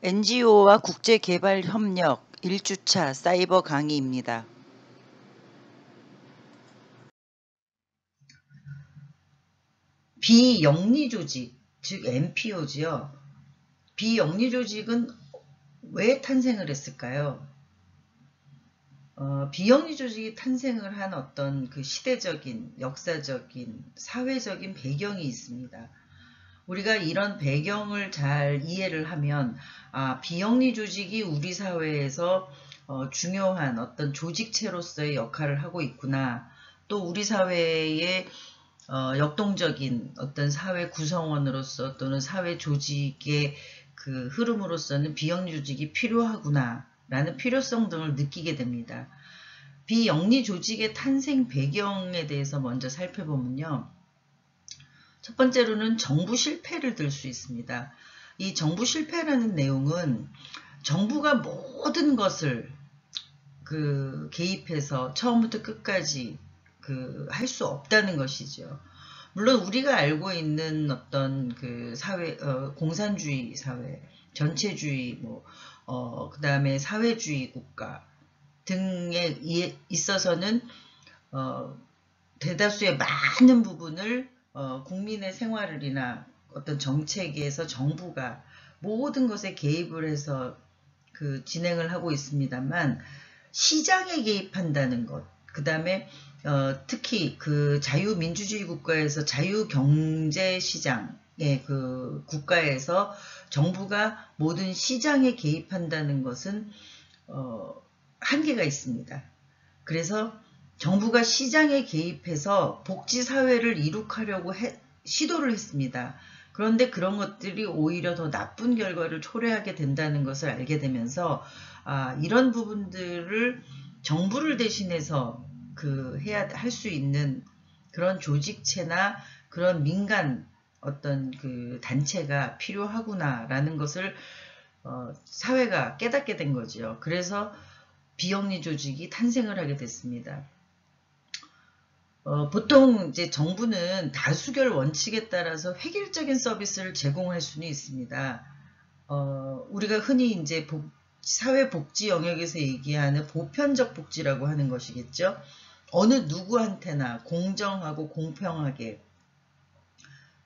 NGO와 국제개발협력 1주차 사이버 강의입니다. 비영리조직, 즉 NPO지요. 비영리조직은 왜 탄생을 했을까요? 비영리조직이 탄생을 한 어떤 그 시대적인, 역사적인, 사회적인 배경이 있습니다. 우리가 이런 배경을 잘 이해를 하면 비영리조직이 우리 사회에서 중요한 어떤 조직체로서의 역할을 하고 있구나. 또 우리 사회의 역동적인 어떤 사회 구성원으로서 또는 사회 조직의 그 흐름으로서는 비영리조직이 필요하구나 라는 필요성 등을 느끼게 됩니다. 비영리조직의 탄생 배경에 대해서 먼저 살펴보면요. 첫 번째로는 정부 실패를 들 수 있습니다. 이 정부 실패라는 내용은 정부가 모든 것을 개입해서 처음부터 끝까지 할 수 없다는 것이죠. 물론 우리가 알고 있는 어떤 사회, 공산주의 사회, 전체주의, 그 다음에 사회주의 국가 등에 있어서는, 대다수의 많은 부분을, 국민의 생활이나 어떤 정책에서 정부가 모든 것에 개입을 해서 진행을 하고 있습니다만, 시장에 개입한다는 것, 그 다음에 특히 자유민주주의 국가에서 자유경제시장의 국가에서 정부가 모든 시장에 개입한다는 것은 한계가 있습니다. 그래서 정부가 시장에 개입해서 복지사회를 이룩하려고 시도를 했습니다. 그런데 그런 것들이 오히려 더 나쁜 결과를 초래하게 된다는 것을 알게 되면서 이런 부분들을 정부를 대신해서 할 수 있는 그런 조직체나 그런 민간 어떤 단체가 필요하구나라는 것을 사회가 깨닫게 된 거죠. 그래서 비영리 조직이 탄생을 하게 됐습니다. 보통 이제 정부는 다수결 원칙에 따라서 획일적인 서비스를 제공할 수는 있습니다. 우리가 흔히 이제 사회복지 영역에서 얘기하는 보편적 복지라고 하는 것이겠죠. 어느 누구한테나 공정하고 공평하게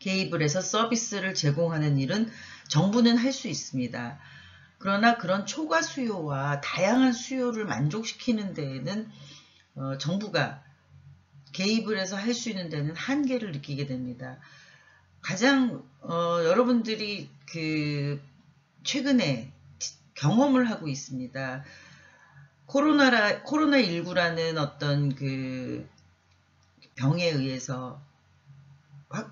개입을 해서 서비스를 제공하는 일은 정부는 할 수 있습니다. 그러나 그런 초과 수요와 다양한 수요를 만족시키는 데에는 정부가 개입을 해서 할 수 있는 데는 한계를 느끼게 됩니다. 가장 여러분들이 최근에 경험을 하고 있습니다. 코로나19라는 어떤 병에 의해서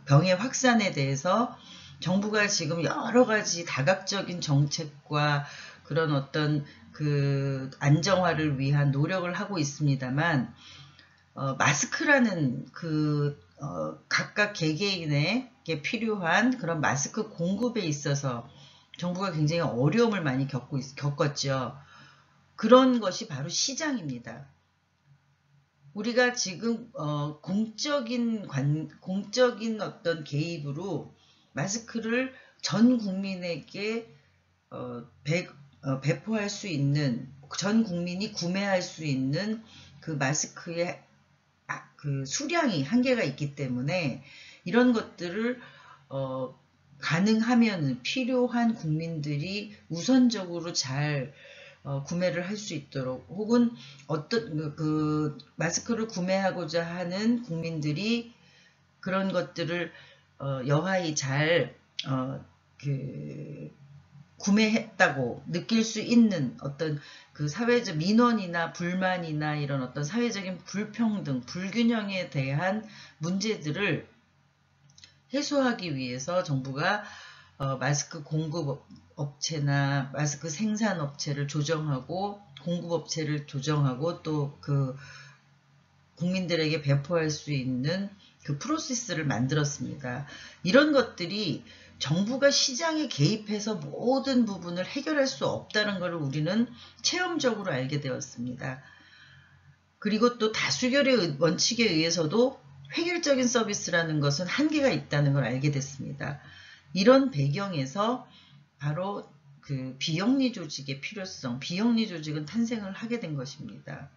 병의 확산에 대해서 정부가 지금 여러 가지 다각적인 정책과 그런 어떤 안정화를 위한 노력을 하고 있습니다만, 마스크라는 각각 개개인에게 필요한 그런 마스크 공급에 있어서 정부가 굉장히 어려움을 많이 겪었죠. 그런 것이 바로 시장입니다. 우리가 지금 공적인 어떤 개입으로 마스크를 전 국민에게 배포할 수 있는, 전 국민이 구매할 수 있는 마스크의 수량이 한계가 있기 때문에 이런 것들을 가능하면 필요한 국민들이 우선적으로 잘 구매를 할 수 있도록, 혹은 어떤 마스크를 구매하고자 하는 국민들이 그런 것들을 여하이 잘 구매했다고 느낄 수 있는 어떤 사회적 민원이나 불만이나 이런 어떤 사회적인 불평등, 불균형에 대한 문제들을 해소하기 위해서 정부가 마스크 공급업체나 마스크 생산업체를 조정하고 공급업체를 조정하고 또 국민들에게 배포할 수 있는 프로세스를 만들었습니다. 이런 것들이 정부가 시장에 개입해서 모든 부분을 해결할 수 없다는 것을 우리는 체험적으로 알게 되었습니다. 그리고 또 다수결의 원칙에 의해서도 획일적인 서비스라는 것은 한계가 있다는 걸 알게 됐습니다. 이런 배경에서 바로 그 비영리 조직의 필요성, 비영리 조직은 탄생을 하게 된 것입니다.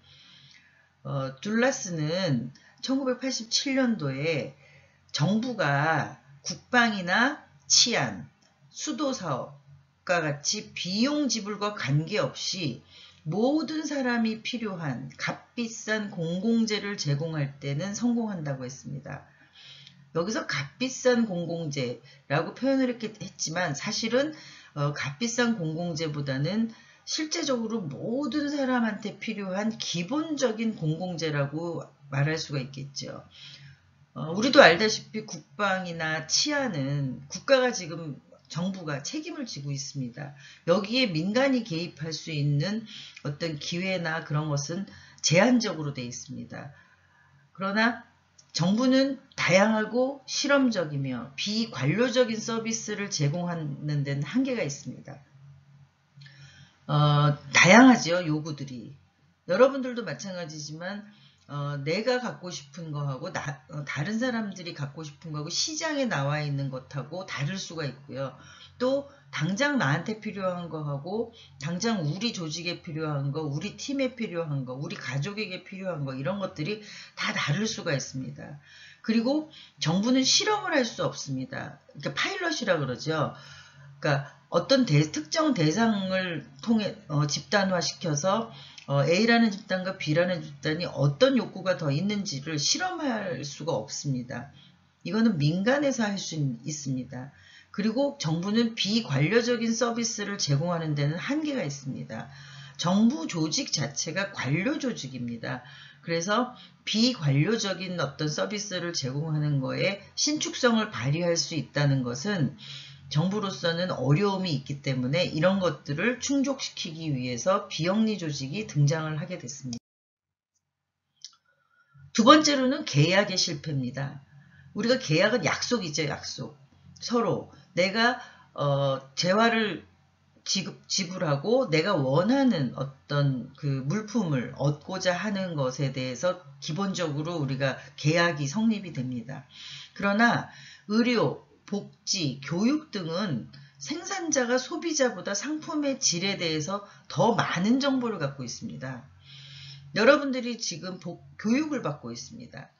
둘라스는 1987년도에 정부가 국방이나 치안, 수도사업과 같이 비용 지불과 관계없이 모든 사람이 필요한 값비싼 공공재를 제공할 때는 성공한다고 했습니다. 여기서 값비싼 공공재라고 표현을 했지만 사실은 값비싼 공공재보다는 실제적으로 모든 사람한테 필요한 기본적인 공공재라고 말할 수가 있겠죠. 우리도 알다시피 국방이나 치안은 국가가 지금 정부가 책임을 지고 있습니다. 여기에 민간이 개입할 수 있는 어떤 기회나 그런 것은 제한적으로 되어 있습니다. 그러나 정부는 다양하고 실험적이며 비관료적인 서비스를 제공하는 데는 한계가 있습니다. 다양하죠, 요구들이. 여러분들도 마찬가지지만 내가 갖고 싶은 거하고 다른 사람들이 갖고 싶은 거하고 시장에 나와 있는 것하고 다를 수가 있고요. 또 당장 나한테 필요한 거하고 당장 우리 조직에 필요한 거, 우리 팀에 필요한 거, 우리 가족에게 필요한 거 이런 것들이 다 다를 수가 있습니다. 그리고 정부는 실험을 할 수 없습니다. 그러니까 파일럿이라 그러죠. 그러니까 어떤 특정 대상을 통해 집단화시켜서 A라는 집단과 B라는 집단이 어떤 욕구가 더 있는지를 실험할 수가 없습니다. 이거는 민간에서 할 수 있습니다. 그리고 정부는 비관료적인 서비스를 제공하는 데는 한계가 있습니다. 정부 조직 자체가 관료 조직입니다. 그래서 비관료적인 어떤 서비스를 제공하는 거에 신축성을 발휘할 수 있다는 것은 정부로서는 어려움이 있기 때문에 이런 것들을 충족시키기 위해서 비영리 조직이 등장을 하게 됐습니다. 두 번째로는 계약의 실패입니다. 우리가 계약은 약속이죠, 약속. 서로 내가 재화를 지불하고 내가 원하는 어떤 그 물품을 얻고자 하는 것에 대해서 기본적으로 우리가 계약이 성립이 됩니다. 그러나 의료, 복지, 교육 등은 생산자가 소비자보다 상품의 질에 대해서 더 많은 정보를 갖고 있습니다. 여러분들이 지금 교육을 받고 있습니다.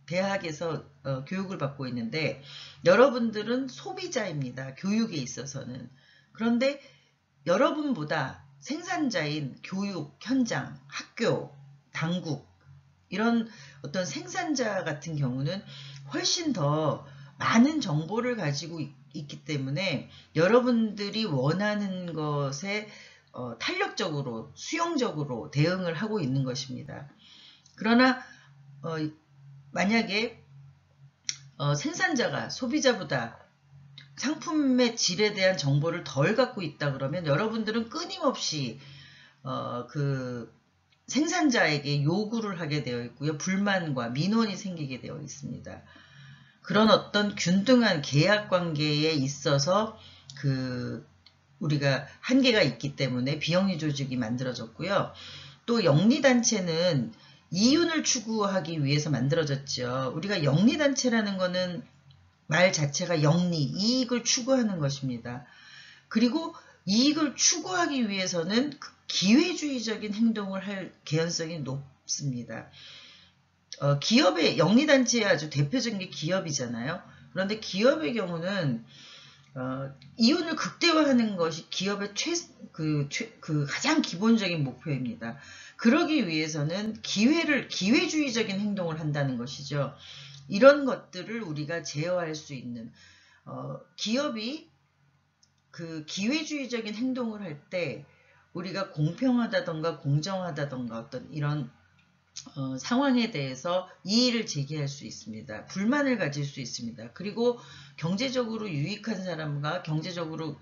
대학에서 교육을 받고 있는데 여러분들은 소비자입니다. 교육에 있어서는. 그런데 여러분보다 생산자인 교육, 현장, 학교, 당국 이런 어떤 생산자 같은 경우는 훨씬 더 많은 정보를 가지고 있기 때문에 여러분들이 원하는 것에 탄력적으로, 수용적으로 대응을 하고 있는 것입니다. 그러나 만약에 생산자가 소비자보다 상품의 질에 대한 정보를 덜 갖고 있다 그러면 여러분들은 끊임없이 그 생산자에게 요구를 하게 되어 있고요. 불만과 민원이 생기게 되어 있습니다. 그런 어떤 균등한 계약 관계에 있어서 우리가 한계가 있기 때문에 비영리 조직이 만들어졌고요. 또 영리단체는 이윤을 추구하기 위해서 만들어졌죠. 우리가 영리단체라는 거는 말 자체가 영리, 이익을 추구하는 것입니다. 그리고 이익을 추구하기 위해서는 기회주의적인 행동을 할 개연성이 높습니다. 기업의 영리단체의 아주 대표적인 게 기업이잖아요. 그런데 기업의 경우는 이윤을 극대화하는 것이 기업의 가장 기본적인 목표입니다. 그러기 위해서는 기회주의적인 행동을 한다는 것이죠. 이런 것들을 우리가 제어할 수 있는 기업이 그 기회주의적인 행동을 할 때 우리가 공평하다던가 공정하다던가 어떤 이런 상황에 대해서 이의를 제기할 수 있습니다. 불만을 가질 수 있습니다. 그리고 경제적으로 유익한 사람과 경제적으로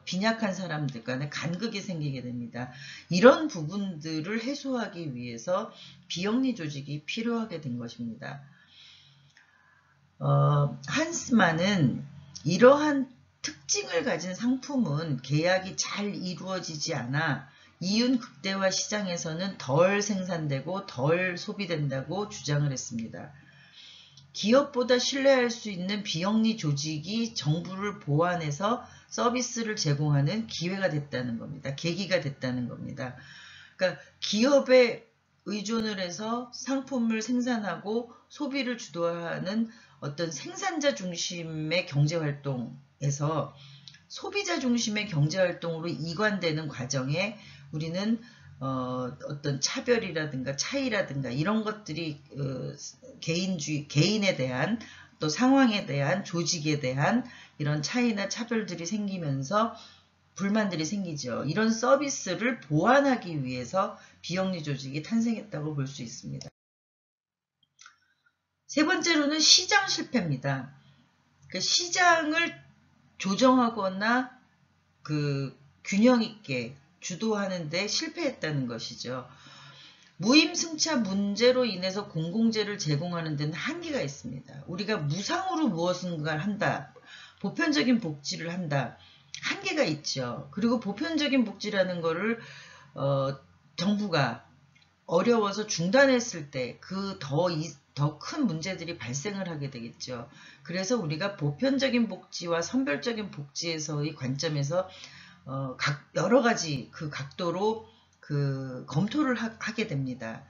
빈약한 사람들 간에 간극이 생기게 됩니다. 이런 부분들을 해소하기 위해서 비영리 조직이 필요하게 된 것입니다. 한스만은 이러한 특징을 가진 상품은 계약이 잘 이루어지지 않아 이윤 극대화 시장에서는 덜 생산되고 덜 소비된다고 주장을 했습니다. 기업보다 신뢰할 수 있는 비영리 조직이 정부를 보완해서 서비스를 제공하는 기회가 됐다는 겁니다. 계기가 됐다는 겁니다. 그러니까 기업에 의존을 해서 상품을 생산하고 소비를 주도하는 어떤 생산자 중심의 경제활동에서 소비자 중심의 경제활동으로 이관되는 과정에 우리는 어떤 차별이라든가 차이라든가 이런 것들이 개인에 대한 또 상황에 대한 조직에 대한 이런 차이나 차별들이 생기면서 불만들이 생기죠. 이런 서비스를 보완하기 위해서 비영리 조직이 탄생했다고 볼 수 있습니다. 세 번째로는 시장 실패입니다. 그러니까 시장을 조정하거나 균형 있게 주도하는데 실패했다는 것이죠. 무임승차 문제로 인해서 공공재를 제공하는 데는 한계가 있습니다. 우리가 무상으로 무엇인가를 한다. 보편적인 복지를 한다. 한계가 있죠. 그리고 보편적인 복지라는 거를 정부가 어려워서 중단했을 때 더 큰 문제들이 발생을 하게 되겠죠. 그래서 우리가 보편적인 복지와 선별적인 복지에서의 관점에서 여러 가지 그 각도로 검토를 하게 됩니다.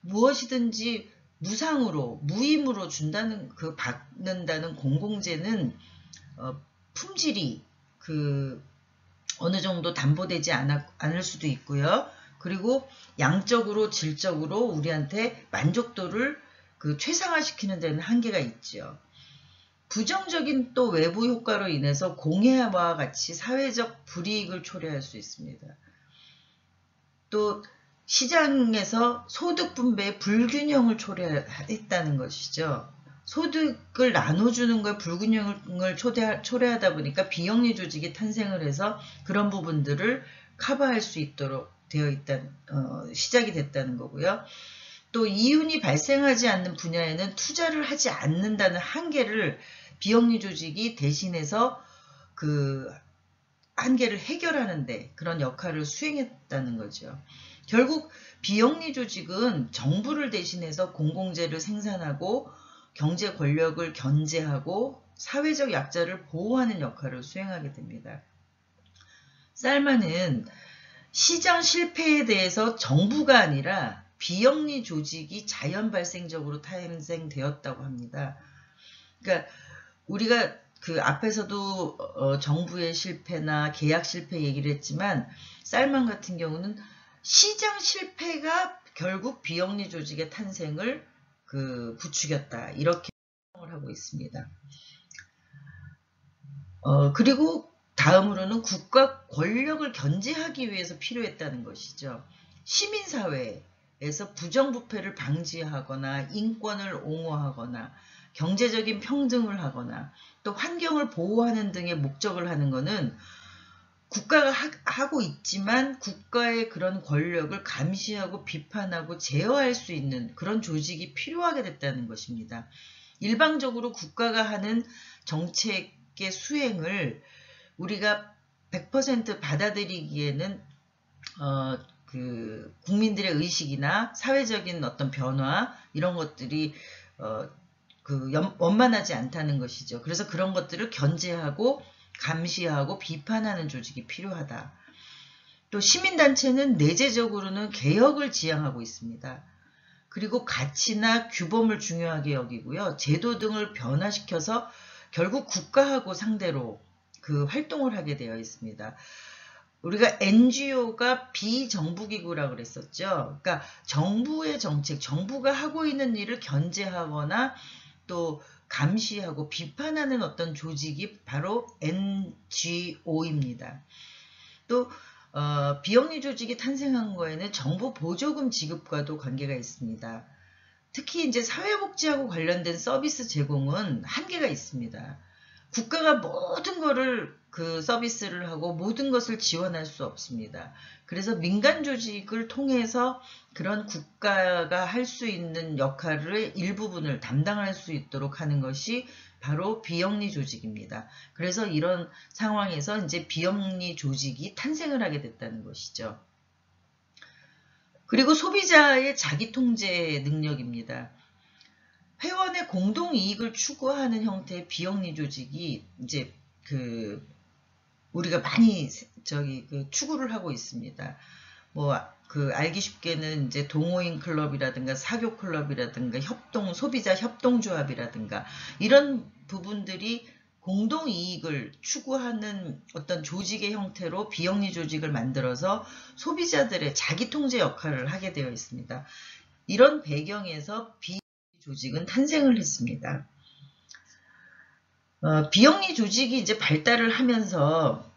무엇이든지 무상으로 무임으로 받는다는 공공재는 품질이 어느 정도 담보되지 않을 수도 있고요. 그리고 양적으로 질적으로 우리한테 만족도를 최상화시키는 데는 한계가 있죠. 부정적인 또 외부 효과로 인해서 공해와 같이 사회적 불이익을 초래할 수 있습니다. 또 시장에서 소득 분배의 불균형을 초래했다는 것이죠. 소득을 나눠주는 거에 불균형을 초래하다 보니까 비영리 조직이 탄생을 해서 그런 부분들을 커버할 수 있도록 시작이 됐다는 거고요. 또 이윤이 발생하지 않는 분야에는 투자를 하지 않는다는 한계를 비영리 조직이 대신해서 한계를 해결하는데 그런 역할을 수행했다는 거죠. 결국 비영리 조직은 정부를 대신해서 공공재를 생산하고 경제 권력을 견제하고 사회적 약자를 보호하는 역할을 수행하게 됩니다. 쌀만은 시장 실패에 대해서 정부가 아니라 비영리 조직이 자연 발생적으로 탄생되었다고 합니다. 그러니까 우리가 앞에서도 정부의 실패나 계약 실패 얘기를 했지만 쌀만 같은 경우는 시장 실패가 결국 비영리 조직의 탄생을 부추겼다. 이렇게 설명을 하고 있습니다. 그리고 다음으로는 국가 권력을 견제하기 위해서 필요했다는 것이죠. 시민사회에서 부정부패를 방지하거나 인권을 옹호하거나 경제적인 평등을 하거나 또 환경을 보호하는 등의 목적을 하는 것은 국가가 하고 있지만 국가의 그런 권력을 감시하고 비판하고 제어할 수 있는 그런 조직이 필요하게 됐다는 것입니다. 일방적으로 국가가 하는 정책의 수행을 우리가 100% 받아들이기에는 국민들의 의식이나 사회적인 어떤 변화 이런 것들이 원만하지 않다는 것이죠. 그래서 그런 것들을 견제하고 감시하고 비판하는 조직이 필요하다. 또 시민단체는 내재적으로는 개혁을 지향하고 있습니다. 그리고 가치나 규범을 중요하게 여기고요. 제도 등을 변화시켜서 결국 국가하고 상대로 활동을 하게 되어 있습니다. 우리가 NGO가 비정부기구라고 그랬었죠. 그러니까 정부의 정책, 정부가 하고 있는 일을 견제하거나 또 감시하고 비판하는 어떤 조직이 바로 NGO입니다. 또 비영리 조직이 탄생한 거에는 정부 보조금 지급과도 관계가 있습니다. 특히 이제 사회복지하고 관련된 서비스 제공은 한계가 있습니다. 국가가 모든 거를 서비스를 하고 모든 것을 지원할 수 없습니다. 그래서 민간 조직을 통해서 그런 국가가 할 수 있는 역할을 일부분을 담당할 수 있도록 하는 것이 바로 비영리 조직입니다. 그래서 이런 상황에서 이제 비영리 조직이 탄생을 하게 됐다는 것이죠. 그리고 소비자의 자기통제 능력입니다. 회원의 공동이익을 추구하는 형태의 비영리 조직이 이제 우리가 많이 추구를 하고 있습니다. 알기 쉽게는 이제 동호인 클럽이라든가 사교 클럽이라든가 소비자 협동조합이라든가 이런 부분들이 공동 이익을 추구하는 어떤 조직의 형태로 비영리 조직을 만들어서 소비자들의 자기 통제 역할을 하게 되어 있습니다. 이런 배경에서 비영리 조직은 탄생을 했습니다. 비영리 조직이 이제 발달을 하면서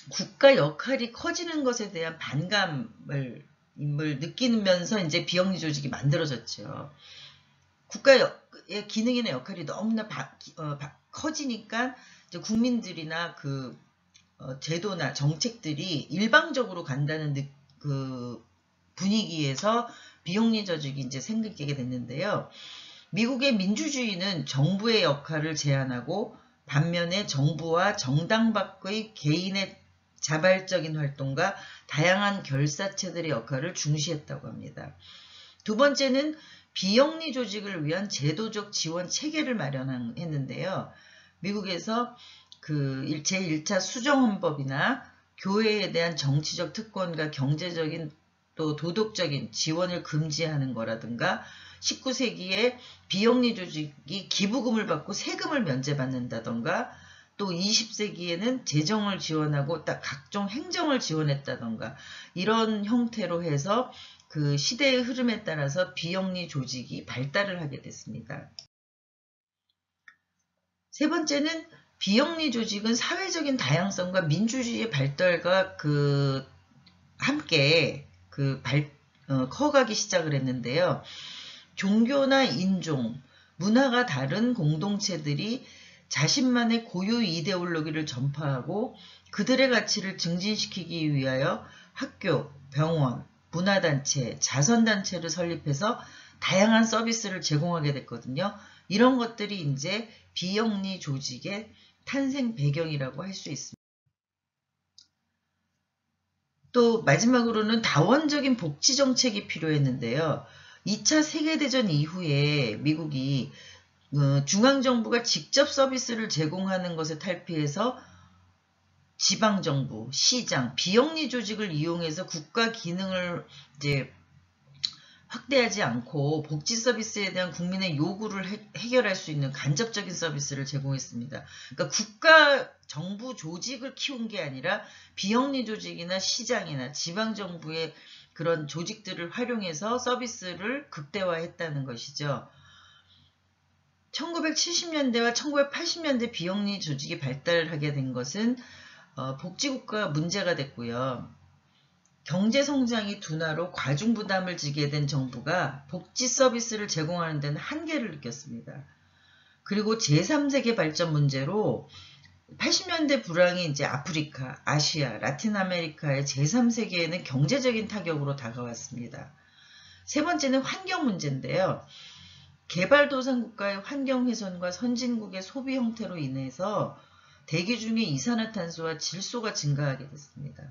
국가 역할이 커지는 것에 대한 반감을 느끼면서 이제 비영리 조직이 만들어졌죠. 국가의 기능이나 역할이 너무나 커지니까 이제 국민들이나 제도나 정책들이 일방적으로 간다는 그 분위기에서 비영리 조직이 이제 생기게 됐는데요. 미국의 민주주의는 정부의 역할을 제한하고 반면에 정부와 정당 밖의 개인의 자발적인 활동과 다양한 결사체들의 역할을 중시했다고 합니다. 두 번째는 비영리 조직을 위한 제도적 지원 체계를 마련했는데요. 미국에서 제1차 수정헌법이나 교회에 대한 정치적 특권과 경제적인 또 도덕적인 지원을 금지하는 거라든가 19세기에 비영리 조직이 기부금을 받고 세금을 면제받는다던가 또 20세기에는 재정을 지원하고 각종 행정을 지원했다던가 이런 형태로 해서 그 시대의 흐름에 따라서 비영리 조직이 발달을 하게 됐습니다. 세 번째는 비영리 조직은 사회적인 다양성과 민주주의의 발달과 함께 커가기 시작을 했는데요. 종교나 인종, 문화가 다른 공동체들이 자신만의 고유 이데올로기를 전파하고 그들의 가치를 증진시키기 위하여 학교, 병원, 문화단체, 자선단체를 설립해서 다양한 서비스를 제공하게 됐거든요. 이런 것들이 이제 비영리 조직의 탄생 배경이라고 할 수 있습니다. 또 마지막으로는 다원적인 복지 정책이 필요했는데요. 2차 세계대전 이후에 미국이 중앙정부가 직접 서비스를 제공하는 것에 탈피해서 지방정부, 시장, 비영리 조직을 이용해서 국가 기능을 이제 확대하지 않고 복지 서비스에 대한 국민의 요구를 해결할 수 있는 간접적인 서비스를 제공했습니다. 그러니까 국가 정부 조직을 키운 게 아니라 비영리 조직이나 시장이나 지방정부의 그런 조직들을 활용해서 서비스를 극대화했다는 것이죠. 1970년대와 1980년대 비영리 조직이 발달하게 된 것은 복지국가가 문제가 됐고요. 경제성장이 둔화로 과중부담을 지게 된 정부가 복지 서비스를 제공하는 데는 한계를 느꼈습니다. 그리고 제3세계 발전 문제로 80년대 불황이 이제 아프리카, 아시아, 라틴 아메리카의 제3세계에는 경제적인 타격으로 다가왔습니다. 세 번째는 환경 문제인데요. 개발도상국가의 환경훼손과 선진국의 소비 형태로 인해서 대기 중의 이산화탄소와 질소가 증가하게 됐습니다.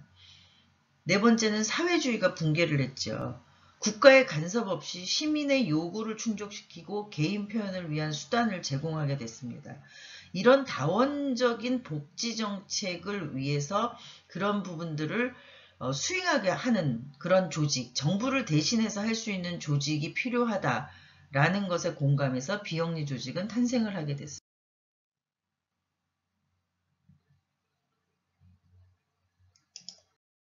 네 번째는 사회주의가 붕괴를 했죠. 국가의 간섭 없이 시민의 요구를 충족시키고 개인 표현을 위한 수단을 제공하게 됐습니다. 이런 다원적인 복지 정책을 위해서 그런 부분들을 수행하게 하는 그런 조직, 정부를 대신해서 할 수 있는 조직이 필요하다라는 것에 공감해서 비영리 조직은 탄생을 하게 됐습니다.